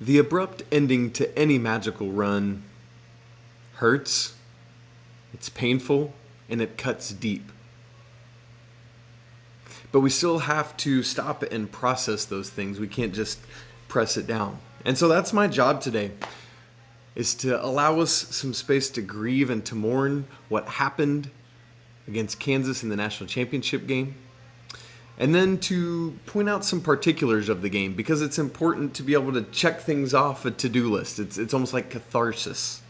The abrupt ending to any magical run hurts, it's painful, and it cuts deep. But we still have to stop and process those things. We can't just press it down. And so that's my job today, is to allow us some space to grieve and to mourn what happened against Kansas in the national championship game. And then to point out some particulars of the game, because it's important to be able to check things off a to-do list. It's almost like catharsis.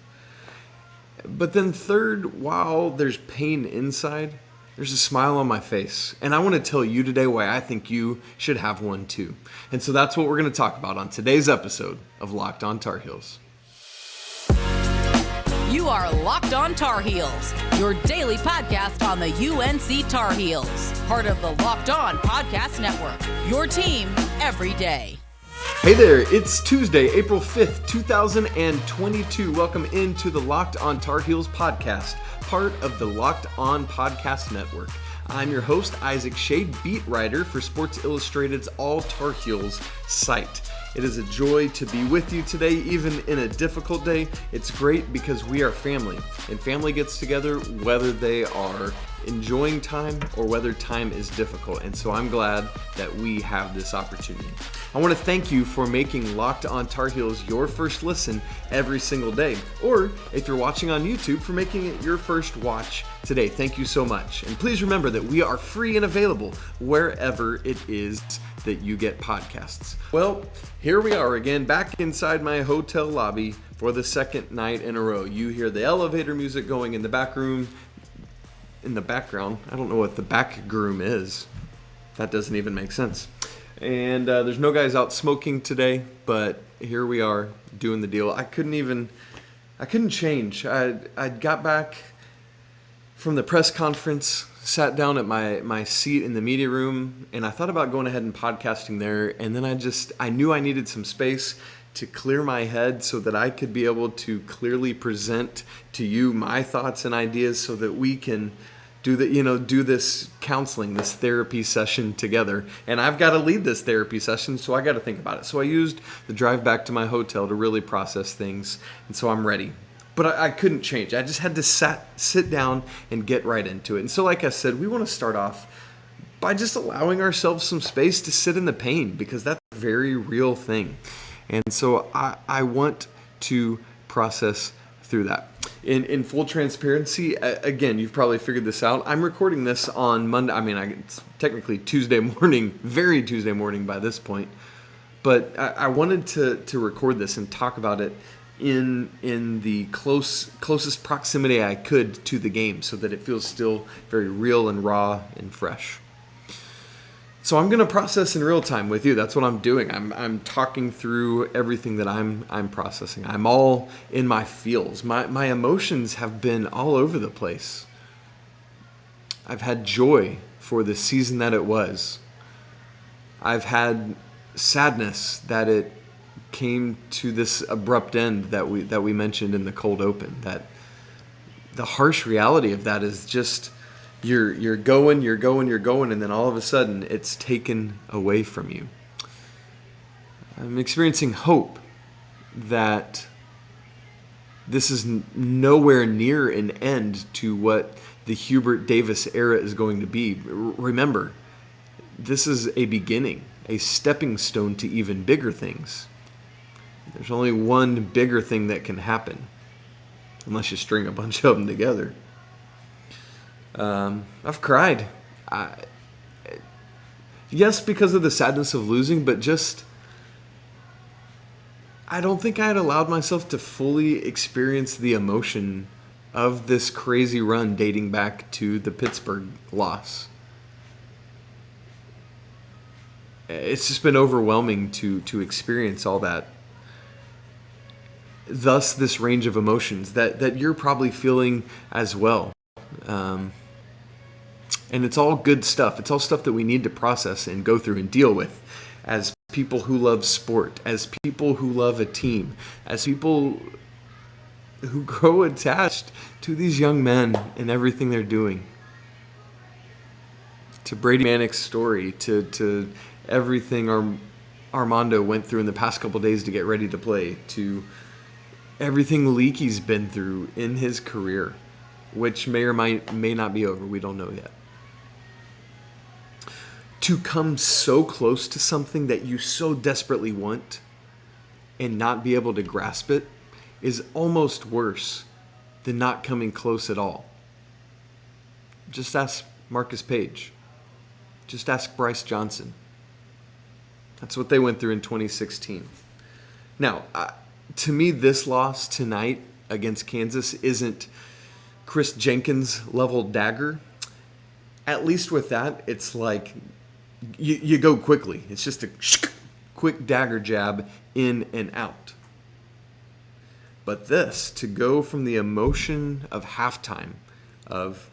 But then third, while there's pain inside, there's a smile on my face. And I want to tell you today why I think you should have one too. And so that's what we're going to talk about on today's episode of Locked On Tar Heels. You are Locked On Tar Heels, your daily podcast on the UNC Tar Heels. Part of the Locked On Podcast Network, your team every day. Hey there, it's Tuesday, April 5th, 2022. Welcome into the Locked On Tar Heels podcast, part of the Locked On Podcast Network. I'm your host, Isaac Shade, beat writer for Sports Illustrated's All Tar Heels site. It is a joy to be with you today, even in a difficult day. It's great because we are family, and family gets together whether they are enjoying time or whether time is difficult. And so I'm glad that we have this opportunity. I want to thank you for making Locked On Tar Heels your first listen every single day. Or if you're watching on YouTube, for making it your first watch today. Thank you so much. And please remember that we are free and available wherever it is that you get podcasts. Well, here we are again, back inside my hotel lobby for the second night in a row. You hear the elevator music going in the back room. In the background. I don't know what the back groom is. That doesn't even make sense. And there's no guys out smoking today, but here we are doing the deal. I couldn't change. I got back from the press conference, sat down at my seat in the media room, and I thought about going ahead and podcasting there. And then I knew I needed some space to clear my head so that I could be able to clearly present to you my thoughts and ideas so that we can do this counseling, this therapy session together. And I've got to lead this therapy session, so I got to think about it. So I used the drive back to my hotel to really process things, and so I'm ready. But I couldn't change. I just had to sit down and get right into it. And so like I said, we want to start off by just allowing ourselves some space to sit in the pain, because that's a very real thing. And so I want to process through that. In full transparency, again, you've probably figured this out. I'm recording this on Monday. It's technically Tuesday morning, very Tuesday morning by this point. But I wanted to record this and talk about it in the closest proximity I could to the game, so that it feels still very real and raw and fresh. So I'm going to process in real time with you. That's what I'm doing. I'm talking through everything that I'm processing. I'm all in my feels. My emotions have been all over the place. I've had joy for the season that it was. I've had sadness that it came to this abrupt end that we mentioned in the cold open. That the harsh reality of that is just You're going, and then all of a sudden it's taken away from you. I'm experiencing hope that this is nowhere near an end to what the Hubert Davis era is going to be. Remember, this is a beginning, a stepping stone to even bigger things. There's only one bigger thing that can happen, unless you string a bunch of them together. I've cried. Yes, because of the sadness of losing, but just I don't think I had allowed myself to fully experience the emotion of this crazy run dating back to the Pittsburgh loss. It's just been overwhelming to experience all that. Thus, this range of emotions that you're probably feeling as well. And it's all good stuff. It's all stuff that we need to process and go through and deal with as people who love sport, as people who love a team, as people who grow attached to these young men and everything they're doing. To Brady Manek's story, to everything Armando went through in the past couple days to get ready to play, to everything Leaky's been through in his career, which may or may not be over. We don't know yet. To come so close to something that you so desperately want and not be able to grasp it is almost worse than not coming close at all. Just ask Marcus Page. Just ask Bryce Johnson. That's what they went through in 2016. Now, to me, this loss tonight against Kansas isn't Chris Jenkins level dagger. At least with that, it's like you go quickly. It's just a quick dagger jab in and out. But this, to go from the emotion of halftime, of,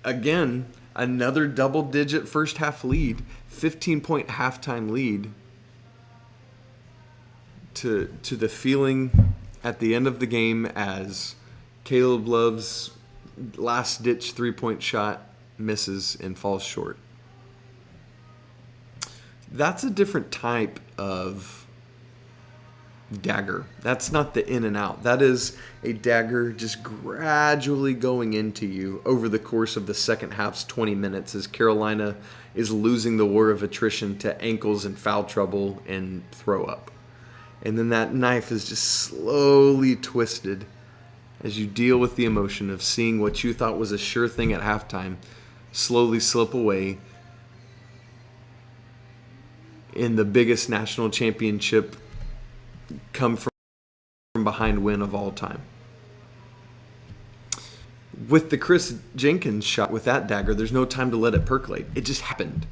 again, another double-digit first-half lead, 15-point halftime lead, to the feeling at the end of the game as Caleb Love's last-ditch three-point shot misses and falls short. That's a different type of dagger. That's not the in and out. That is a dagger just gradually going into you over the course of the second half's 20 minutes as Carolina is losing the war of attrition to ankles and foul trouble and throw up. And then that knife is just slowly twisted as you deal with the emotion of seeing what you thought was a sure thing at halftime slowly slip away in the biggest national championship come from behind win of all time. With the Chris Jenkins shot with that dagger, there's no time to let it percolate. It just happened.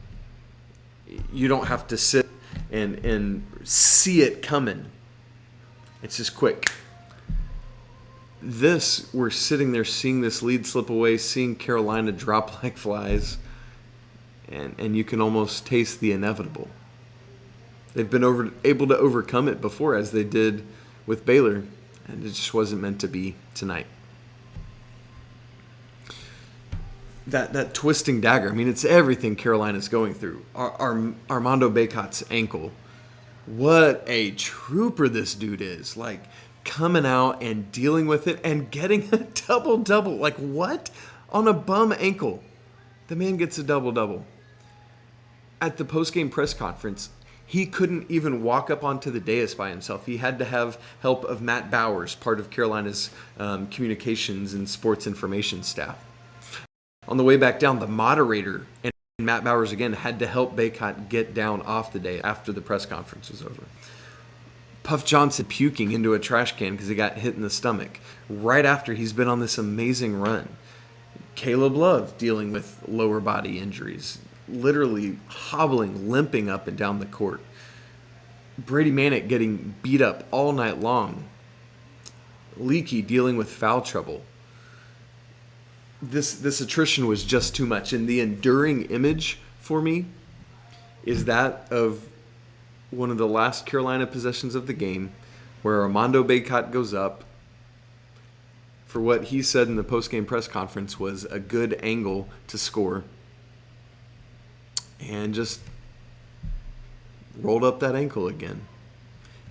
You don't have to sit and see it coming. It's just quick. This, we're sitting there seeing this lead slip away, seeing Carolina drop like flies, and you can almost taste the inevitable. They've been able to overcome it before, as they did with Baylor, and it just wasn't meant to be tonight. That twisting dagger, I mean, it's everything Carolina's going through. Armando Bacot's ankle. What a trooper this dude is. Like, coming out and dealing with it and getting a double-double. Like, what? On a bum ankle. The man gets a double-double. At the post-game press conference, he couldn't even walk up onto the dais by himself. He had to have help of Matt Bowers, part of Carolina's communications and sports information staff. On the way back down, the moderator and Matt Bowers again had to help Baycott get down off the dais after the press conference was over. Puff Johnson puking into a trash can because he got hit in the stomach right after he's been on this amazing run. Caleb Love dealing with lower body injuries, literally hobbling, limping up and down the court. Brady Manek getting beat up all night long. Leaky dealing with foul trouble. This attrition was just too much. And the enduring image for me is that of one of the last Carolina possessions of the game where Armando Bacot goes up for what he said in the post-game press conference was a good angle to score, and just rolled up that ankle again.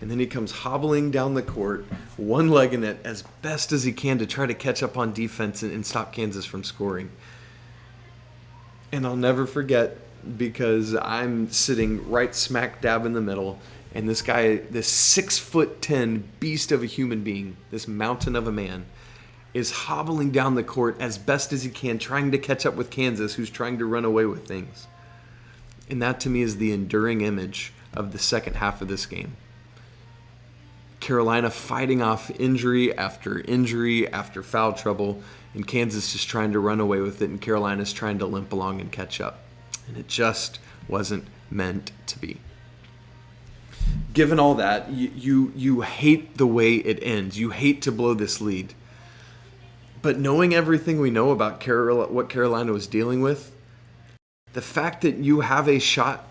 And then he comes hobbling down the court, one legging it as best as he can to try to catch up on defense and stop Kansas from scoring. And I'll never forget, because I'm sitting right smack dab in the middle, and this guy, this 6'10" beast of a human being, this mountain of a man, is hobbling down the court as best as he can, trying to catch up with Kansas, who's trying to run away with things. And that, to me, is the enduring image of the second half of this game. Carolina fighting off injury after foul trouble, and Kansas just trying to run away with it, and Carolina's trying to limp along and catch up. And it just wasn't meant to be. Given all that, you hate the way it ends. You hate to blow this lead. But knowing everything we know about what Carolina was dealing with, the fact that you have a shot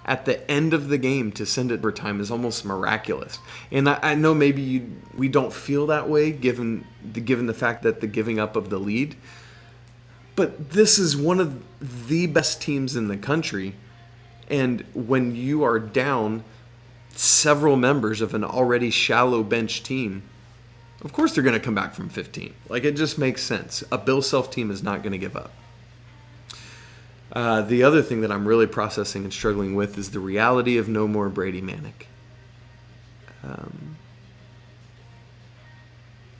at the end of the game to send it overtime is almost miraculous. And I know maybe we don't feel that way given the fact that the giving up of the lead. But this is one of the best teams in the country, And when you are down several members of an already shallow bench team, of course they're going to come back from 15. Like, it just makes sense. A Bill Self team is not going to give up. The other thing that I'm really processing and struggling with is the reality of no more Brady Manek.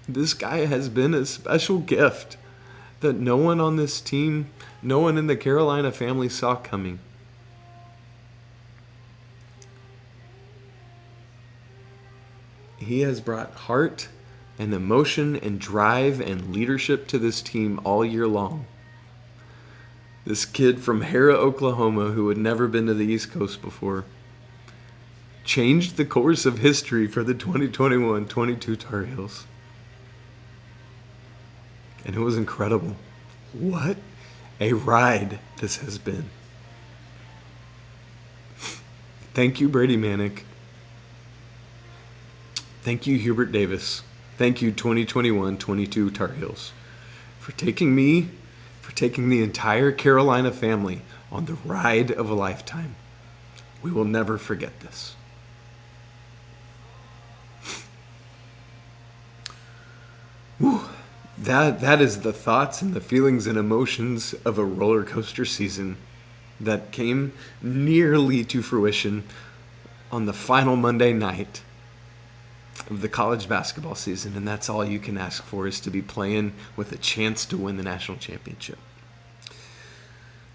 This guy has been a special gift that no one on this team, no one in the Carolina family saw coming. He has brought heart and emotion and drive and leadership to this team all year long. This kid from Hara, Oklahoma, who had never been to the East Coast before, changed the course of history for the 2021-22 Tar Heels. And it was incredible. What a ride this has been. Thank you, Brady Manek. Thank you, Hubert Davis. Thank you, 2021-22 Tar Heels, for taking the entire Carolina family on the ride of a lifetime. We will never forget this. Whew. That is the thoughts and the feelings and emotions of a roller coaster season that came nearly to fruition on the final Monday night of the college basketball season, and that's all you can ask for, is to be playing with a chance to win the national championship.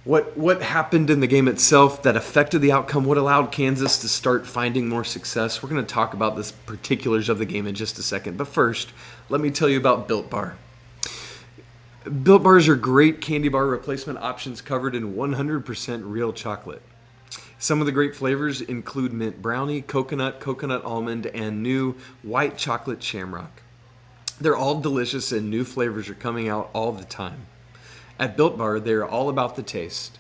What happened in the game itself that affected the outcome, what allowed Kansas to start finding more success? We're going to talk about the particulars of the game in just a second, but first, let me tell you about Built Bar. Built Bars are great candy bar replacement options covered in 100% real chocolate. Some of the great flavors include mint brownie, coconut, coconut almond, and new white chocolate shamrock. They're all delicious, and new flavors are coming out all the time. At Built Bar, they're all about the taste.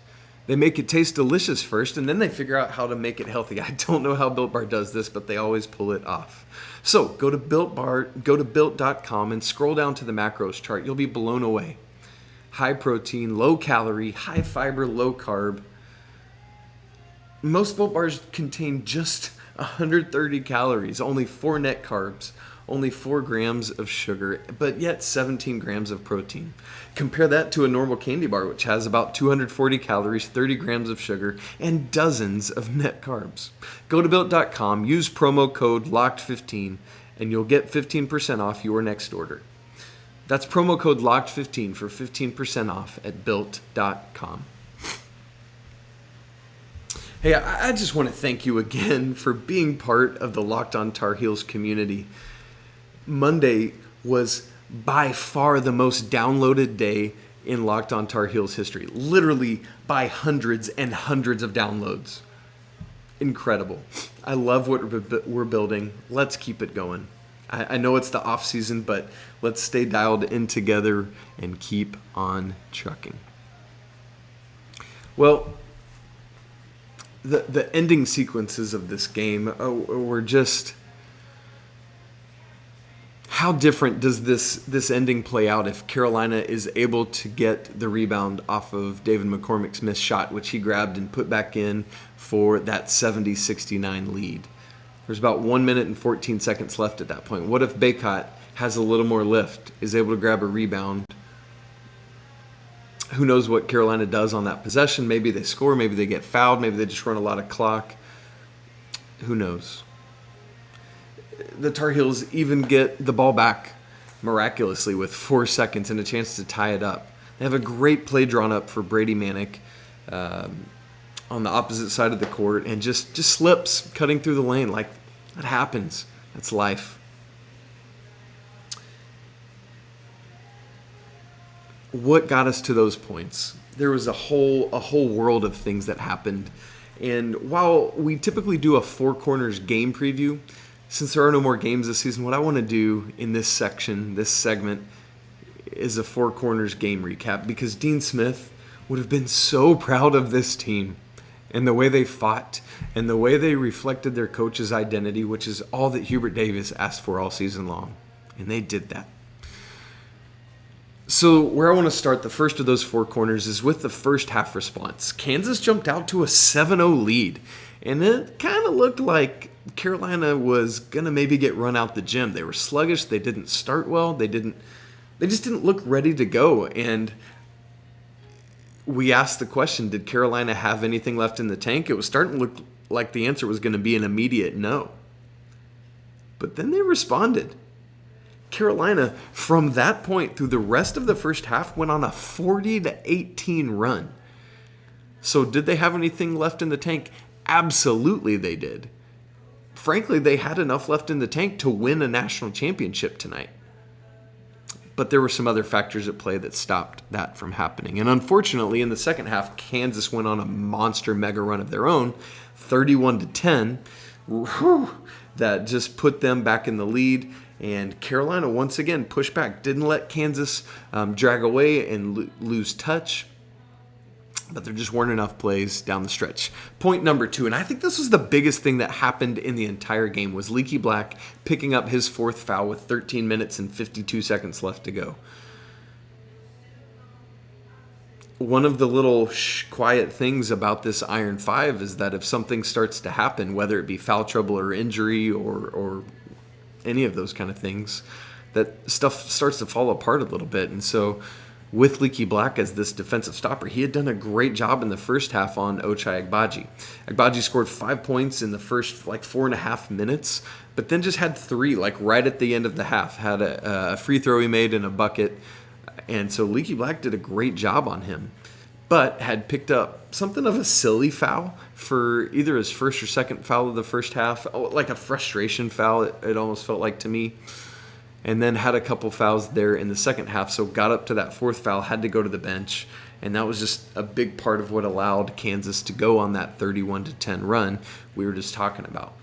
They make it taste delicious first, and then they figure out how to make it healthy. I don't know how Built Bar does this, but they always pull it off. So go to Built.com and scroll down to the macros chart. You'll be blown away. High protein, low calorie, high fiber, low carb. Most Built Bars contain just 130 calories, only 4 net carbs, only 4 grams of sugar, but yet 17 grams of protein. Compare that to a normal candy bar, which has about 240 calories, 30 grams of sugar, and dozens of net carbs. Go to Built.com, use promo code LOCKED15, and you'll get 15% off your next order. That's promo code LOCKED15 for 15% off at Built.com. Hey, I just want to thank you again for being part of the Locked On Tar Heels community. Monday was by far the most downloaded day in Locked On Tar Heels history. Literally by hundreds and hundreds of downloads. Incredible. I love what we're building. Let's keep it going. I know it's the off season, but let's stay dialed in together and keep on trucking. Well, the ending sequences of this game were just... How different does this ending play out if Carolina is able to get the rebound off of David McCormick's missed shot, which he grabbed and put back in for that 70-69 lead? There's about 1 minute and 14 seconds left at that point. What if Bacot has a little more lift, is able to grab a rebound? Who knows what Carolina does on that possession? Maybe they score, maybe they get fouled, maybe they just run a lot of clock. Who knows? The Tar Heels even get the ball back miraculously with 4 seconds and a chance to tie it up. They have a great play drawn up for Brady Manek on the opposite side of the court and just slips cutting through the lane. Like, that happens. That's life. What got us to those points? There was a whole world of things that happened. And while we typically do a Four Corners game preview, since there are no more games this season, what I want to do in this section, this segment, is a Four Corners game recap, because Dean Smith would have been so proud of this team and the way they fought and the way they reflected their coach's identity, which is all that Hubert Davis asked for all season long. And they did that. So where I want to start, the first of those four corners, is with the first half response. Kansas jumped out to a 7-0 lead, and it kind of looked like Carolina was going to maybe get run out the gym. They were sluggish. They didn't start well. They just didn't look ready to go. And we asked the question, did Carolina have anything left in the tank? It was starting to look like the answer was going to be an immediate no. But then they responded. Carolina, from that point through the rest of the first half, went on a 40-18 run. So did they have anything left in the tank? Absolutely they did. Frankly, they had enough left in the tank to win a national championship tonight. But there were some other factors at play that stopped that from happening. And unfortunately, in the second half, Kansas went on a monster mega run of their own, 31-10. That just put them back in the lead. And Carolina, once again, pushed back. Didn't let Kansas drag away and lose touch. But there just weren't enough plays down the stretch. Point number 2, and I think this was the biggest thing that happened in the entire game, was Leaky Black picking up his fourth foul with 13 minutes and 52 seconds left to go. One of the little quiet things about this Iron 5 is that if something starts to happen, whether it be foul trouble or injury or any of those kind of things, that stuff starts to fall apart a little bit. And so with Leaky Black as this defensive stopper, he had done a great job in the first half on Ochai Agbaji. Agbaji scored 5 points in the first 4.5 minutes, but then just had 3 right at the end of the half. Had a free throw he made and a bucket. And so Leaky Black did a great job on him, but had picked up something of a silly foul for either his first or second foul of the first half, like a frustration foul, it almost felt like to me. And then had a couple fouls there in the second half, so got up to that fourth foul, had to go to the bench, and that was just a big part of what allowed Kansas to go on that 31-10 run we were just talking about.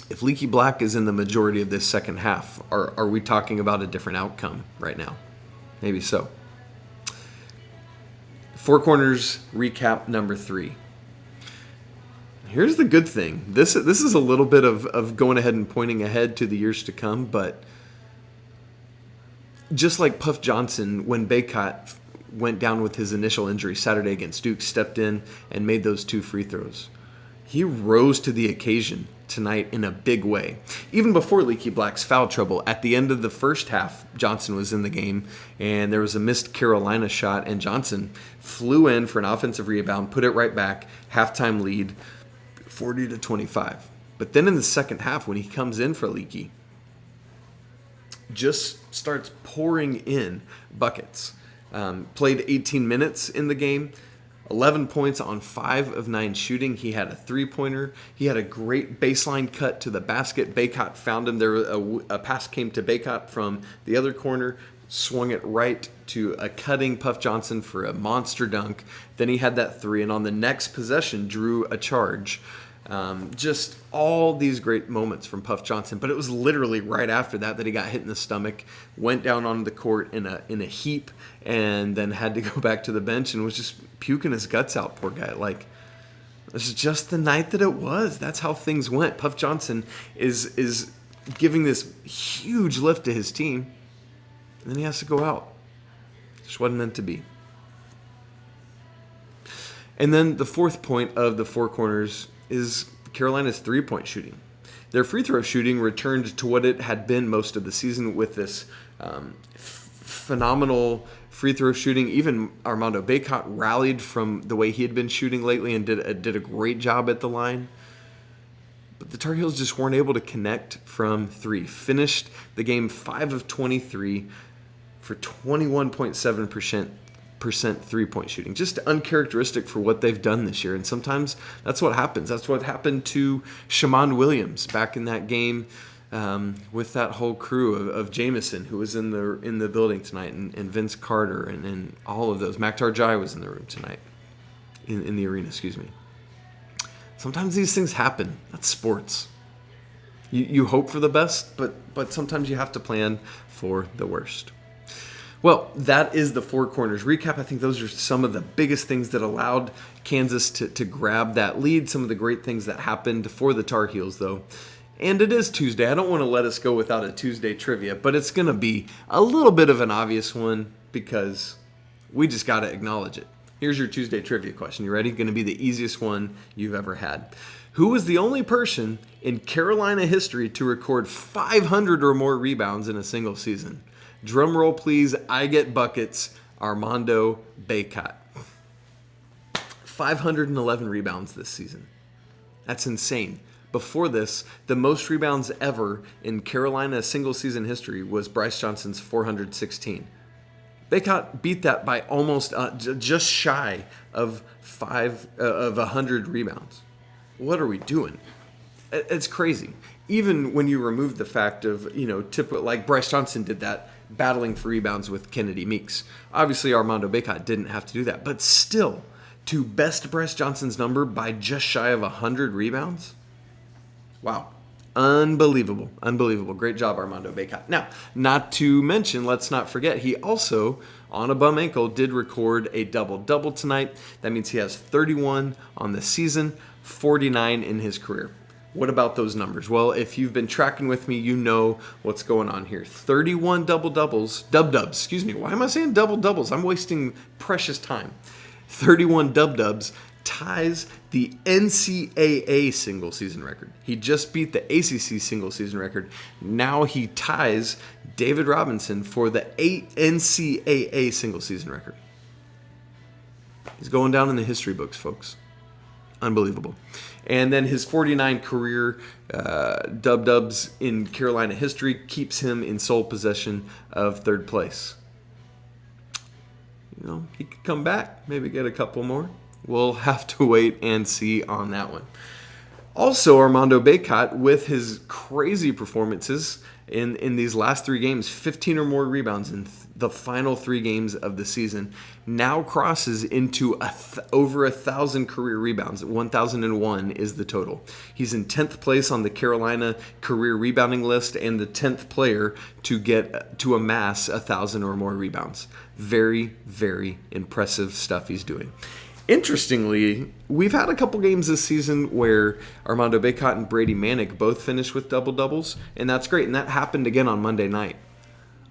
If Leaky Black is in the majority of this second half, are we talking about a different outcome right now? Maybe so. Four Corners recap number 3. Here's the good thing. This is a little bit of going ahead and pointing ahead to the years to come, but just like Puff Johnson, when Baycott went down with his initial injury Saturday against Duke, stepped in and made those 2 free throws. He rose to the occasion tonight in a big way. Even before Leaky Black's foul trouble, at the end of the first half, Johnson was in the game, and there was a missed Carolina shot, and Johnson flew in for an offensive rebound, put it right back, halftime lead, 40-25. But then in the second half, when he comes in for Leaky, just starts pouring in buckets. Played 18 minutes in the game, 11 points on 5 of 9 shooting. He had a 3-pointer. He had a great baseline cut to the basket. Baycott found him. There a pass came to Baycott from the other corner, swung it right to a cutting Puff Johnson for a monster dunk. Then he had that 3, and on the next possession drew a charge. Just all these great moments from Puff Johnson, but it was literally right after that he got hit in the stomach, went down onto the court in a heap, and then had to go back to the bench and was just puking his guts out. Poor guy. This is just the night that it was. That's how things went. Puff Johnson is giving this huge lift to his team, and then he has to go out. Just wasn't meant to be. And then the fourth point of the Four Corners is Carolina's 3-point shooting. Their free throw shooting returned to what it had been most of the season with this phenomenal free throw shooting. Even Armando Bacot rallied from the way he had been shooting lately and did a great job at the line. But the Tar Heels just weren't able to connect from 3. Finished the game 5 of 23 for 21.7% 3-point shooting. Just uncharacteristic for what they've done this year. And sometimes that's what happens. That's what happened to Shammond Williams back in that game with that whole crew of Jameson, who was in the building tonight, and Vince Carter and all of those. Mac Tarjai was in the room tonight, in the arena, excuse me. Sometimes these things happen. That's sports. You hope for the best, but sometimes you have to plan for the worst. Well, that is the Four Corners recap. I think those are some of the biggest things that allowed Kansas to grab that lead. Some of the great things that happened for the Tar Heels, though. And it is Tuesday. I don't want to let us go without a Tuesday trivia, but it's going to be a little bit of an obvious one because we just got to acknowledge it. Here's your Tuesday trivia question. You ready? Going to be the easiest one you've ever had. Who was the only person in Carolina history to record 500 or more rebounds in a single season? Drum roll, please. I get buckets. Armando Bacot. 511 rebounds this season. That's insane. Before this, the most rebounds ever in Carolina single season history was Bryce Johnson's 416. Baycott beat that by almost just shy of 100 rebounds. What are we doing? It's crazy. Even when you remove the fact of, typical, like Bryce Johnson did that, battling for rebounds with Kennedy Meeks. Obviously, Armando Bacot didn't have to do that, but still, to best Bryce Johnson's number by just shy of 100 rebounds? Wow. Unbelievable. Unbelievable. Great job, Armando Bacot. Now, not to mention, let's not forget, he also, on a bum ankle, did record a double-double tonight. That means he has 31 on the season, 49 in his career. What about those numbers? Well, if you've been tracking with me, you know what's going on here. 31 double-doubles, dub-dubs, excuse me. Why am I saying double-doubles? I'm wasting precious time. 31 dub-dubs ties the NCAA single season record. He just beat the ACC single season record. Now he ties David Robinson for the NCAA single season record. He's going down in the history books, folks. Unbelievable. And then his 49 career dub-dubs in Carolina history keeps him in sole possession of third place. He could come back, maybe get a couple more. We'll have to wait and see on that one. Also, Armando Bacot, with his crazy performances in these last 3 games, 15 or more rebounds in the final 3 games of the season, now crosses into over 1,000 career rebounds. 1,001 is the total. He's in 10th place on the Carolina career rebounding list and the 10th player to amass 1,000 or more rebounds. Very, very impressive stuff he's doing. Interestingly, we've had a couple games this season where Armando Bacot and Brady Manek both finished with double-doubles, and that's great, and that happened again on Monday night.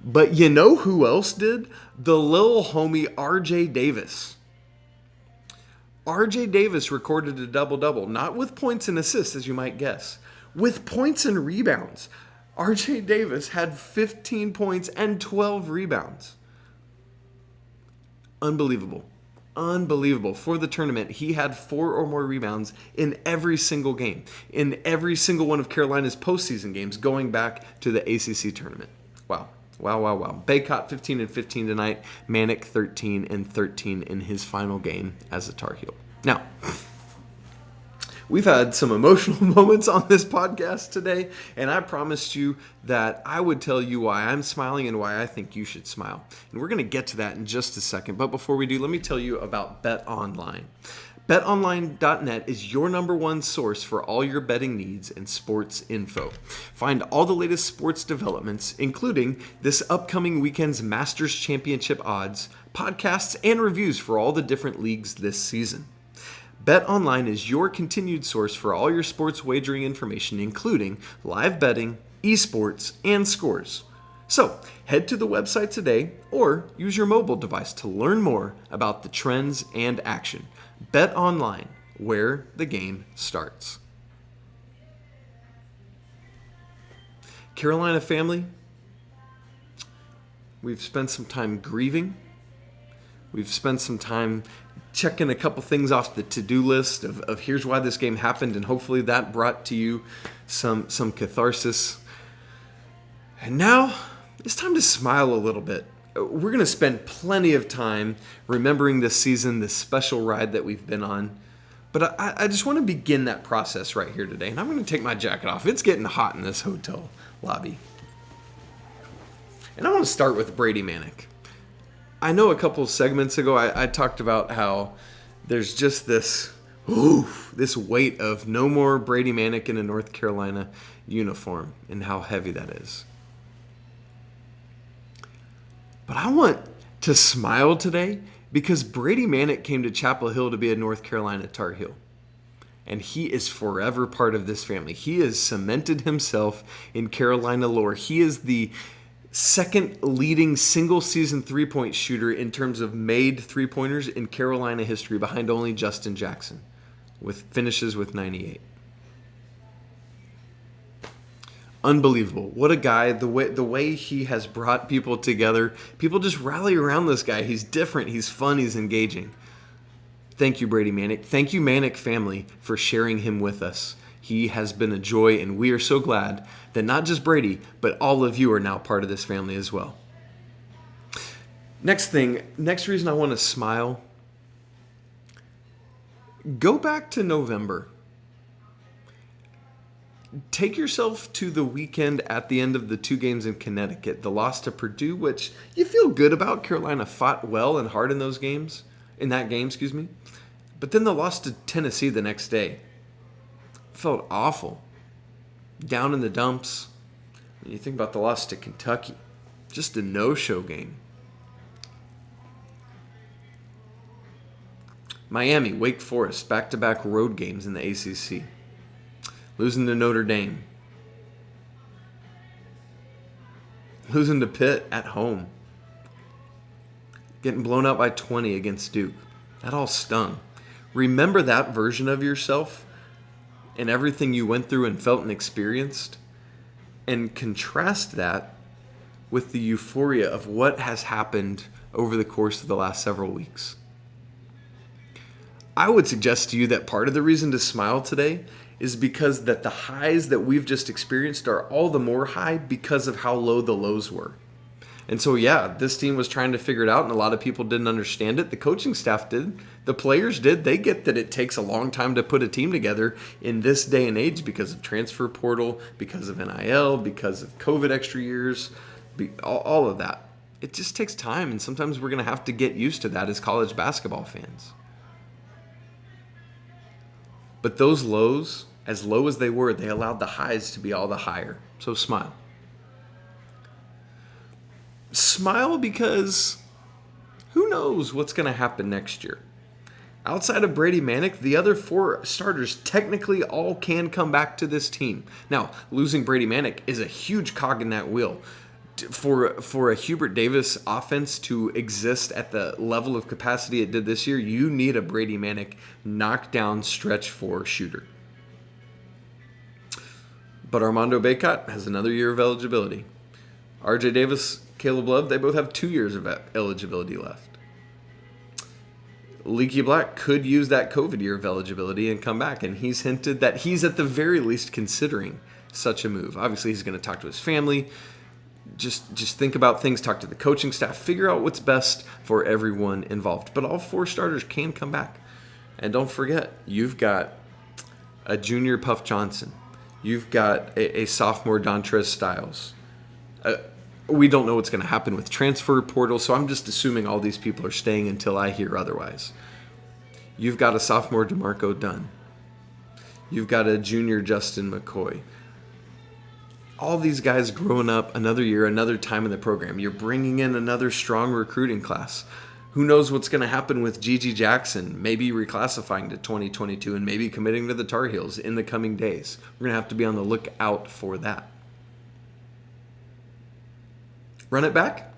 But you know who else did? The little homie RJ Davis. RJ Davis recorded a double-double, not with points and assists, as you might guess, with points and rebounds. RJ Davis had 15 points and 12 rebounds. Unbelievable. Unbelievable. For the tournament, he had 4 or more rebounds in every single game, in every single one of Carolina's postseason games going back to the ACC tournament. Wow. Wow, wow, wow. Baycott 15 and 15 tonight. Manek 13 and 13 in his final game as a Tar Heel. Now, we've had some emotional moments on this podcast today, and I promised you that I would tell you why I'm smiling and why I think you should smile. And we're going to get to that in just a second. But before we do, let me tell you about Bet Online. BetOnline.net is your number one source for all your betting needs and sports info. Find all the latest sports developments, including this upcoming weekend's Masters Championship odds, podcasts, and reviews for all the different leagues this season. BetOnline is your continued source for all your sports wagering information, including live betting, esports, and scores. So, head to the website today or use your mobile device to learn more about the trends and action. BetOnline, where the game starts. Carolina family, we've spent some time grieving. We've spent some time checking a couple things off the to-do list of here's why this game happened, and hopefully that brought to you some catharsis. And now it's time to smile a little bit. We're going to spend plenty of time remembering this season, this special ride that we've been on. But I just want to begin that process right here today. And I'm going to take my jacket off. It's getting hot in this hotel lobby. And I want to start with Brady Manek. I know a couple of segments ago I talked about how there's just this weight of no more Brady Manek in a North Carolina uniform and how heavy that is. But I want to smile today because Brady Manek came to Chapel Hill to be a North Carolina Tar Heel. And he is forever part of this family. He has cemented himself in Carolina lore. He is the second leading single-season three-point shooter in terms of made three-pointers in Carolina history, behind only Justin Jackson, with finishes with 98. Unbelievable. What a guy. The way he has brought people together. People just rally around this guy. He's different. He's fun. He's engaging. Thank you, Brady Manek. Thank you, Manek family, for sharing him with us. He has been a joy, and we are so glad that not just Brady, but all of you are now part of this family as well. Next reason I want to smile. Go back to November. Take yourself to the weekend at the end of the 2 games in Connecticut. The loss to Purdue, which you feel good about. Carolina fought well and hard in that game. But then the loss to Tennessee the next day. Felt awful. Down in the dumps. When you think about the loss to Kentucky. Just a no-show game. Miami, Wake Forest, back-to-back road games in the ACC. Losing to Notre Dame. Losing to Pitt at home. Getting blown out by 20 against Duke. That all stung. Remember that version of yourself and everything you went through and felt and experienced, and contrast that with the euphoria of what has happened over the course of the last several weeks. I would suggest to you that part of the reason to smile today is because that the highs that we've just experienced are all the more high because of how low the lows were. And so, yeah, this team was trying to figure it out, and a lot of people didn't understand it. The coaching staff did. The players did. They get that it takes a long time to put a team together in this day and age because of transfer portal, because of NIL, because of COVID extra years, all of that. It just takes time, and sometimes we're going to have to get used to that as college basketball fans. But those lows, as low as they were, they allowed the highs to be all the higher. So smile. Smile because who knows what's going to happen next year. Outside of Brady Manek, the other 4 starters technically all can come back to this team. Now, losing Brady Manek is a huge cog in that wheel. For a Hubert Davis offense to exist at the level of capacity it did this year, you need a Brady Manek knockdown stretch 4 shooter. But Armando Bacot has another year of eligibility. RJ Davis, Caleb Love, they both have 2 years of eligibility left. Leaky Black could use that COVID year of eligibility and come back, and he's hinted that he's at the very least considering such a move. Obviously, he's going to talk to his family. Just think about things, talk to the coaching staff, figure out what's best for everyone involved. But all 4 starters can come back. And don't forget, you've got a junior Puff Johnson. You've got a sophomore Dontrez Styles. We don't know what's going to happen with transfer portal, so I'm just assuming all these people are staying until I hear otherwise. You've got a sophomore DeMarco Dunn. You've got a junior Justin McKoy. All these guys growing up another year, another time in the program. You're bringing in another strong recruiting class. Who knows what's going to happen with Gigi Jackson, maybe reclassifying to 2022 and maybe committing to the Tar Heels in the coming days. We're going to have to be on the lookout for that. Run it back?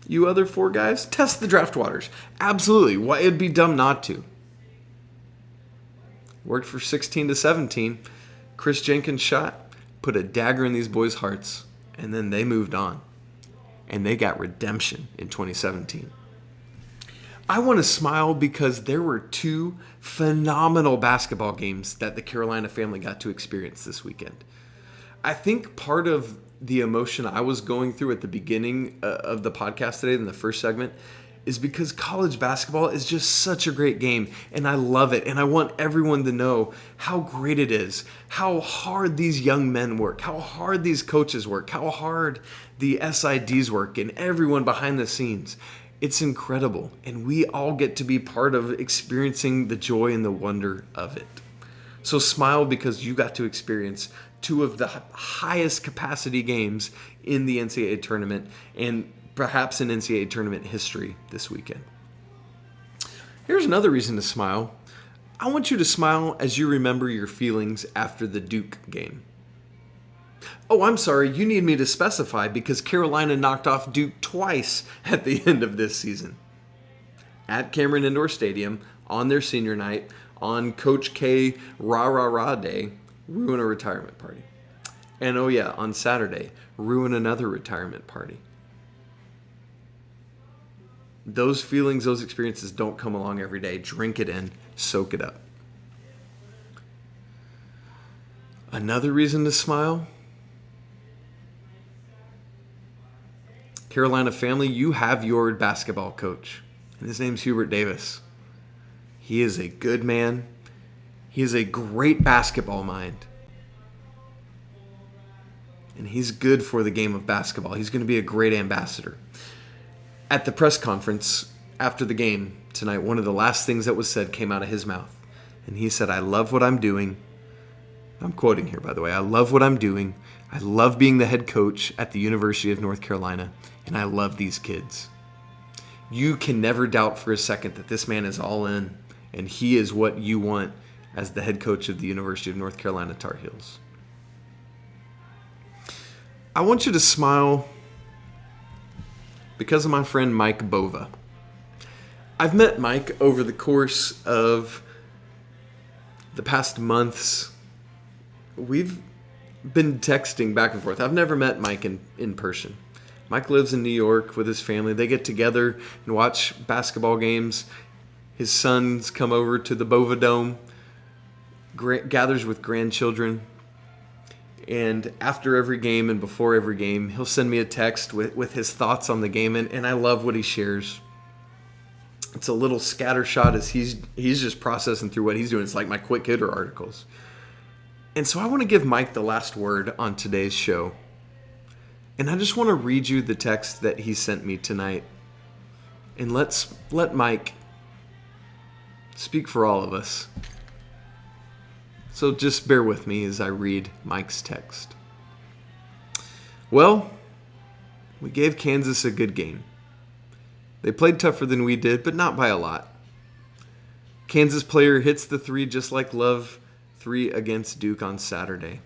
You other 4 guys? Test the draft waters. Absolutely. Why it'd be dumb not to. Worked for 16 to 17. Chris Jenkins shot, put a dagger in these boys' hearts, and then they moved on. And they got redemption in 2017. I want to smile because there were 2 phenomenal basketball games that the Carolina family got to experience this weekend. I think part of the emotion I was going through at the beginning of the podcast today in the first segment is because college basketball is just such a great game, and I love it, and I want everyone to know how great it is, how hard these young men work, how hard these coaches work, how hard the SIDs work, and everyone behind the scenes. It's incredible, and we all get to be part of experiencing the joy and the wonder of it. So smile because you got to experience 2 of the highest capacity games in the NCAA tournament and perhaps in NCAA tournament history this weekend. Here's another reason to smile. I want you to smile as you remember your feelings after the Duke game. Oh, I'm sorry, you need me to specify because Carolina knocked off Duke twice at the end of this season. At Cameron Indoor Stadium, on their senior night, on Coach K rah-rah-rah day, ruin a retirement party. And oh yeah, on Saturday, ruin another retirement party. Those feelings, those experiences don't come along every day. Drink it in, soak it up. Another reason to smile? Carolina family, you have your basketball coach. And his name's Hubert Davis. He is a good man. He is a great basketball mind. And he's good for the game of basketball. He's going to be a great ambassador. At the press conference after the game tonight, one of the last things that was said came out of his mouth. And he said, I love what I'm doing. I'm quoting here, by the way. I love what I'm doing. I love being the head coach at the University of North Carolina. And I love these kids. You can never doubt for a second that this man is all in. And he is what you want as the head coach of the University of North Carolina Tar Heels. I want you to smile because of my friend Mike Bova. I've met Mike over the course of the past months. We've been texting back and forth. I've never met Mike in person. Mike lives in New York with his family. They get together and watch basketball games. His sons come over to the Bova Dome, gathers with grandchildren. And after every game and before every game, he'll send me a text with his thoughts on the game. And I love what he shares. It's a little scattershot as he's just processing through what he's doing. It's like my quick hitter articles. And so I want to give Mike the last word on today's show. And I just want to read you the text that he sent me tonight. And let Mike speak for all of us. So just bear with me as I read Mike's text. Well, we gave Kansas a good game. They played tougher than we did, but not by a lot. Kansas player hits the three just like Love 3 against Duke on Saturday.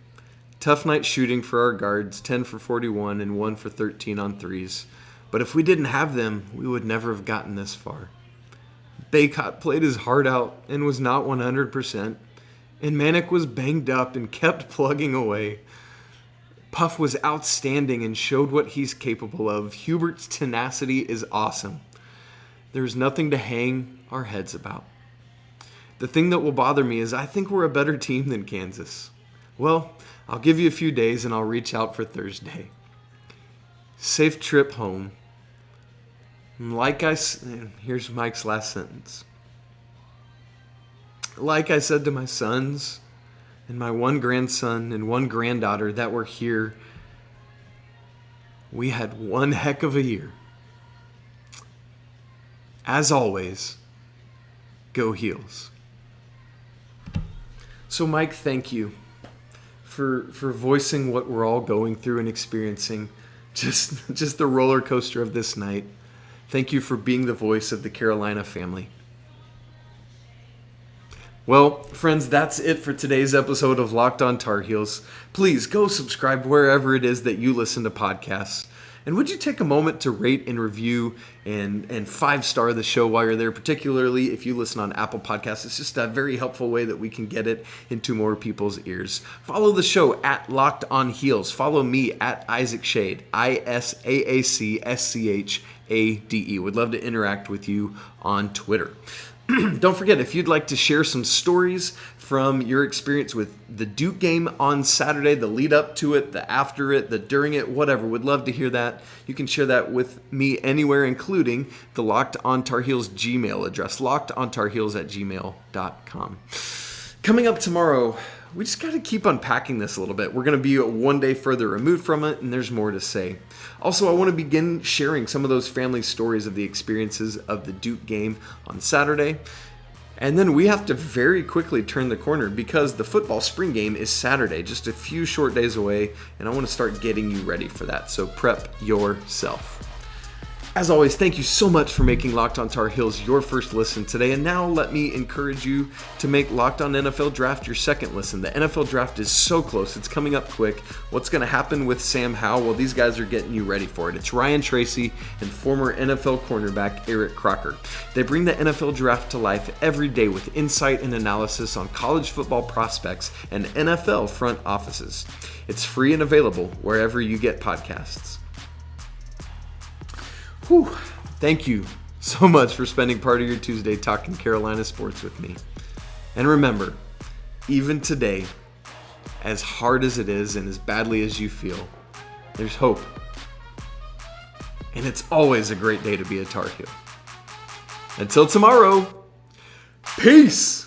Tough night shooting for our guards, 10 for 41 and 1 for 13 on threes. But if we didn't have them, we would never have gotten this far. Baycott played his heart out and was not 100%. And Manek was banged up and kept plugging away. Puff was outstanding and showed what he's capable of. Hubert's tenacity is awesome. There's nothing to hang our heads about. The thing that will bother me is I think we're a better team than Kansas. Well, I'll give you a few days and I'll reach out for Thursday. Safe trip home. Here's Mike's last sentence. Like I said to my sons and my one grandson and one granddaughter that were here, we had one heck of a year. As always, go Heels. So Mike, thank you for voicing what we're all going through and experiencing. Just the roller coaster of this night. Thank you for being the voice of the Carolina family. Well, friends, that's it for today's episode of Locked On Tar Heels. Please go subscribe wherever it is that you listen to podcasts. And would you take a moment to rate and review and 5-star the show while you're there, particularly if you listen on Apple Podcasts. It's just a very helpful way that we can get it into more people's ears. Follow the show at Locked On Heels. Follow me at Isaac Shade, ISAACSCHADE. Would love to interact with you on Twitter. Don't forget, if you'd like to share some stories from your experience with the Duke game on Saturday, the lead up to it, the after it, the during it, whatever, would love to hear that. You can share that with me anywhere, including the Locked On Tar Heels Gmail address, lockedontarheels@gmail.com. Coming up tomorrow, we just got to keep unpacking this a little bit. We're going to be one day further removed from it, and there's more to say. Also, I want to begin sharing some of those family stories of the experiences of the Duke game on Saturday. And then we have to very quickly turn the corner because the football spring game is Saturday, just a few short days away, and I want to start getting you ready for that. So prep yourself. As always, thank you so much for making Locked On Tar Heels your first listen today. And now let me encourage you to make Locked On NFL Draft your second listen. The NFL Draft is so close. It's coming up quick. What's going to happen with Sam Howell? Well, these guys are getting you ready for it. It's Ryan Tracy and former NFL cornerback Eric Crocker. They bring the NFL Draft to life every day with insight and analysis on college football prospects and NFL front offices. It's free and available wherever you get podcasts. Whew. Thank you so much for spending part of your Tuesday talking Carolina sports with me. And remember, even today, as hard as it is and as badly as you feel, there's hope. And it's always a great day to be a Tar Heel. Until tomorrow, peace!